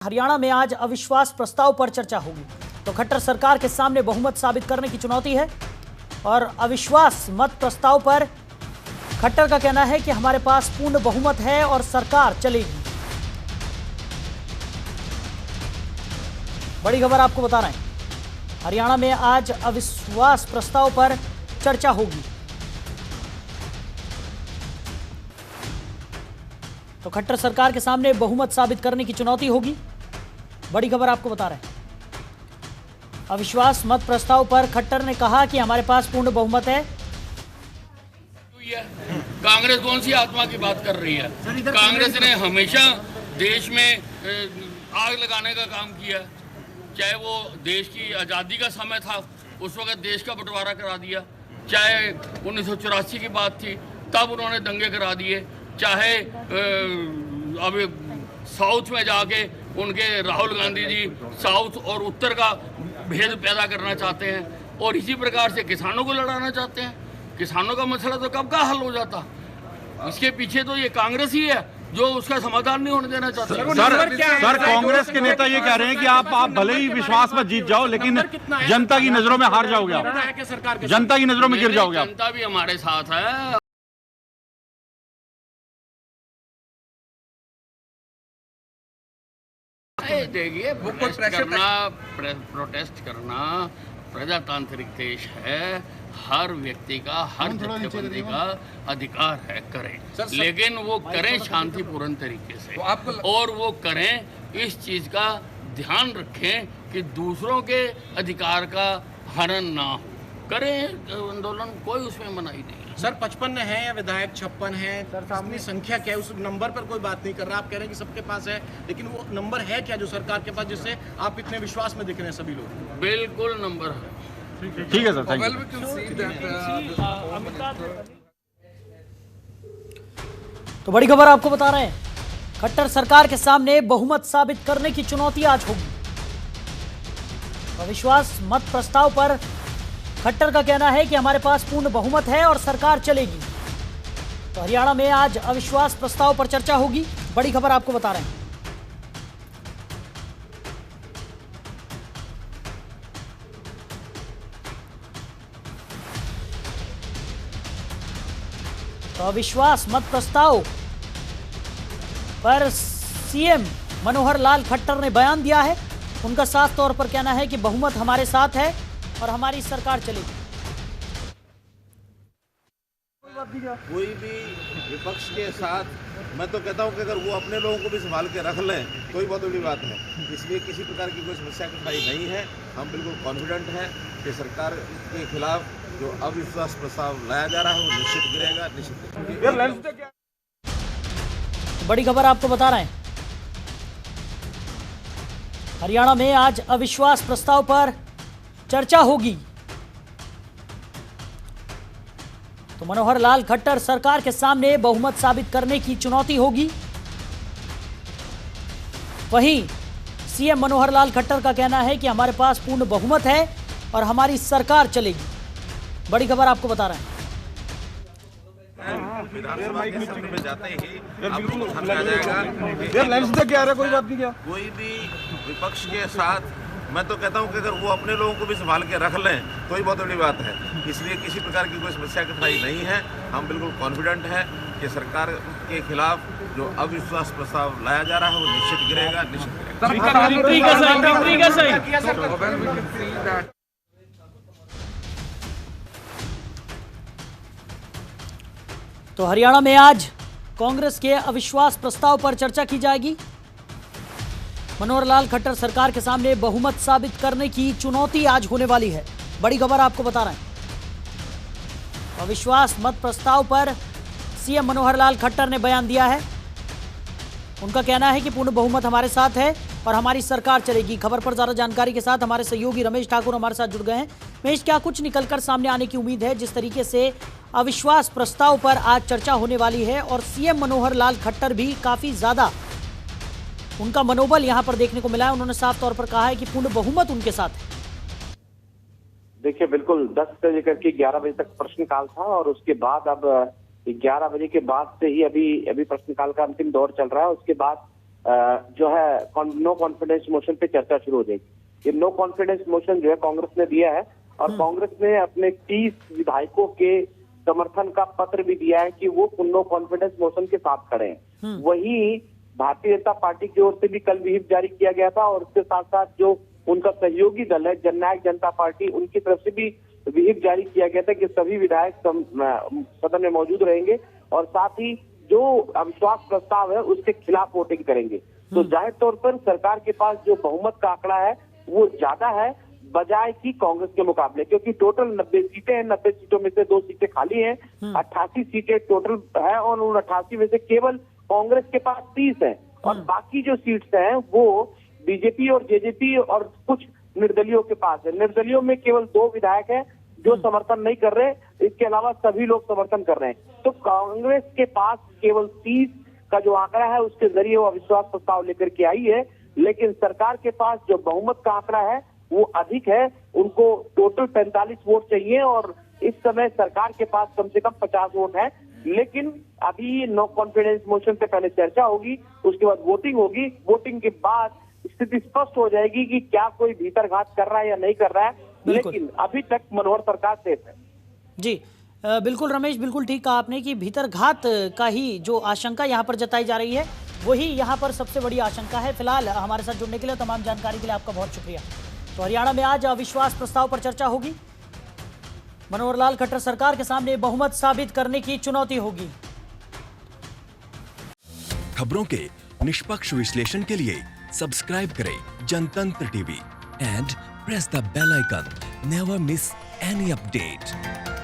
हरियाणा में आज अविश्वास प्रस्ताव पर चर्चा होगी तो खट्टर सरकार के सामने बहुमत साबित करने की चुनौती है। और अविश्वास मत प्रस्ताव पर खट्टर का कहना है कि हमारे पास पूर्ण बहुमत है और सरकार चलेगी। बड़ी खबर आपको बता रहे हैं, हरियाणा में आज अविश्वास प्रस्ताव पर चर्चा होगी तो खट्टर सरकार के सामने बहुमत साबित करने की चुनौती होगी। बड़ी खबर आपको बता रहे हैं, अविश्वास मत प्रस्ताव पर खट्टर ने कहा कि हमारे पास पूर्ण बहुमत है। कांग्रेस कौन सी आत्मा की बात कर रही है? कांग्रेस ने हमेशा देश में आग लगाने का काम किया। चाहे वो देश की आज़ादी का समय था, उस वक्त देश का बंटवारा करा दिया। चाहे 1984 की बात थी, तब उन्होंने दंगे करा दिए। चाहे अब साउथ में जाके उनके राहुल गांधी जी साउथ और उत्तर का भेद पैदा करना चाहते हैं और इसी प्रकार से किसानों को लड़ाना चाहते हैं। किसानों का मसला तो कब का हल हो जाता? इसके पीछे तो ये कांग्रेस ही है जो उसका समाधान नहीं होने देना चाहते। सर कांग्रेस के नेता ये कह रहे हैं कि आप भले ही विश्वास में जीत जाओ, लेकिन जनता की नजरों में हार जाओगे आप, जनता की नजरों में गिर जाओगे आप। जनता भी हमारे साथ है। देखिए, प्रोटेस्ट करना प्रजातांत्रिक देश है। हर व्यक्ति का, हर जत्थेबंदी का अधिकार है, करें, लेकिन वो करें शांतिपूर्ण तरीके से। और वो करें, इस चीज का ध्यान रखें कि दूसरों के अधिकार का हनन ना हो। करें आंदोलन, कोई उसमें मनाही नहीं है। सर 55 है या विधायक 56 है, सामने संख्या क्या है? उस नंबर पर कोई बात नहीं कर रहा। आप कह रहे हैं कि सबके पास है, लेकिन वो नंबर है क्या जो सरकार के पास, जिससे आप इतने विश्वास में दिख रहे हैं सभी लोग? बिल्कुल नंबर है। ठीक है सर, थैंक यू। तो बड़ी खबर आपको बता रहे हैं, खट्टर सरकार के सामने बहुमत साबित करने की चुनौती आज होगी। अविश्वास मत प्रस्ताव पर खट्टर का कहना है कि हमारे पास पूर्ण बहुमत है और सरकार चलेगी। तो हरियाणा में आज अविश्वास प्रस्ताव पर चर्चा होगी। बड़ी खबर आपको बता रहे हैं, तो अविश्वास मत प्रस्ताव पर सीएम मनोहर लाल खट्टर ने बयान दिया है। उनका साफ तौर पर कहना है कि बहुमत हमारे साथ है और हमारी सरकार चलेगी। कोई भी विपक्ष के साथ, मैं तो कहता हूं कि अगर वो अपने लोगों को भी संभाल के रख लें तो ही बहुत बड़ी बात है। इसलिए किसी प्रकार की कोई समस्या कठिनाई नहीं है। हम बिल्कुल कॉन्फिडेंट हैं कि सरकार के खिलाफ जो अविश्वास प्रस्ताव लाया जा रहा है वो निश्चित गिरेगा, निश्चित। बड़ी खबर आपको बता रहे हैं, हरियाणा में आज अविश्वास प्रस्ताव पर चर्चा होगी तो मनोहर लाल खट्टर सरकार के सामने बहुमत साबित करने की चुनौती होगी। वहीं सीएम मनोहर लाल खट्टर का कहना है कि हमारे पास पूर्ण बहुमत है और हमारी सरकार चलेगी। बड़ी खबर आपको बता रहे हैं, विधानसभा के सत्र में जाते ही आपको समझ आ जाएगा कोई भी विपक्ष के साथ, मैं तो कहता हूं कि अगर वो अपने लोगों को भी संभाल के रख लें तो ही बहुत बड़ी बात है। इसलिए किसी प्रकार की कोई समस्या कठिनाई नहीं है। हम बिल्कुल कॉन्फिडेंट हैं कि सरकार के खिलाफ जो अविश्वास प्रस्ताव लाया जा रहा है वो निश्चित गिरेगा, निश्चित गिरेगा। तो हरियाणा में आज कांग्रेस के अविश्वास प्रस्ताव पर चर्चा की जाएगी। मनोहर लाल खट्टर सरकार के सामने बहुमत साबित करने की चुनौती आज होने वाली है। बड़ी खबर आपको बता रहे हैं, अविश्वास मत प्रस्ताव पर सीएम मनोहर लाल खट्टर ने बयान दिया है। उनका कहना है कि पूर्ण बहुमत हमारे साथ है और हमारी सरकार चलेगी। खबर पर ज्यादा जानकारी के साथ हमारे सहयोगी रमेश ठाकुर हमारे साथ जुड़ गए हैं। रमेश, क्या कुछ निकलकर सामने आने की उम्मीद है? जिस तरीके से अविश्वास प्रस्ताव पर आज चर्चा होने वाली है और सीएम मनोहर लाल खट्टर भी काफी ज्यादा उनका मनोबल यहां पर देखने को मिला है। उन्होंने साफ तौर पर कहा है कि पूर्ण बहुमत उनके साथ है। देखिए, बिल्कुल 10 से लेकर के 11 बजे तक प्रश्नकाल था और उसके बाद अब 11 बजे के बाद से ही अभी प्रश्नकाल का अंतिम दौर चल रहा है। उसके बाद जो है नो कॉन्फिडेंस मोशन पे चर्चा शुरू हो जाएगी। ये नो कॉन्फिडेंस मोशन जो है कांग्रेस ने दिया है और कांग्रेस ने अपने 30 विधायकों के समर्थन का पत्र भी दिया है कि वो नो कॉन्फिडेंस मोशन के साथ खड़े हैं। वहीं भारतीय जनता पार्टी की ओर से भी कल व्हिप जारी किया गया था और उसके साथ साथ जो उनका सहयोगी दल है जननायक जनता पार्टी, उनकी तरफ से भी व्हिप जारी किया गया था कि सभी विधायक सदन में मौजूद रहेंगे और साथ ही जो अविश्वास प्रस्ताव है उसके खिलाफ वोटिंग करेंगे। तो जाहिर तौर पर सरकार के पास जो बहुमत का आंकड़ा है वो ज्यादा है बजाय की कांग्रेस के मुकाबले, क्योंकि टोटल 90 सीटें हैं, 90 सीटों में से 2 सीटें खाली हैं, 88 सीटें टोटल है और उन 88 में से केवल कांग्रेस के पास 30 है और बाकी जो सीट्स हैं वो बीजेपी और जेजेपी और कुछ निर्दलियों के पास है। निर्दलियों में केवल 2 विधायक हैं जो समर्थन नहीं कर रहे, इसके अलावा सभी लोग समर्थन कर रहे हैं। तो कांग्रेस के पास केवल 30 का जो आंकड़ा है उसके जरिए वो अविश्वास प्रस्ताव लेकर के आई है, लेकिन सरकार के पास जो बहुमत का आंकड़ा है वो अधिक है। उनको टोटल 45 वोट चाहिए और इस समय सरकार के पास कम से कम 50 वोट है। लेकिन अभी नो कॉन्फिडेंस मोशन से पहले चर्चा होगी, उसके बाद वोटिंग होगी। वोटिंग के बाद स्थिति स्पष्ट हो जाएगी कि क्या कोई भीतरघात कर रहा है या नहीं कर रहा है, लेकिन अभी तक मनोहर सरकार सेफ है। जी बिल्कुल रमेश, बिल्कुल ठीक कहा आपने कि भीतरघात का ही जो आशंका यहाँ पर जताई जा रही है वही यहाँ पर सबसे बड़ी आशंका है। फिलहाल हमारे साथ जुड़ने के लिए, तमाम जानकारी के लिए आपका बहुत शुक्रिया। तो हरियाणा में आज अविश्वास प्रस्ताव पर चर्चा होगी। मनोहर लाल खट्टर सरकार के सामने बहुमत साबित करने की चुनौती होगी। खबरों के निष्पक्ष विश्लेषण के लिए सब्सक्राइब करें Jantantra TV and press the bell icon. Never miss any update.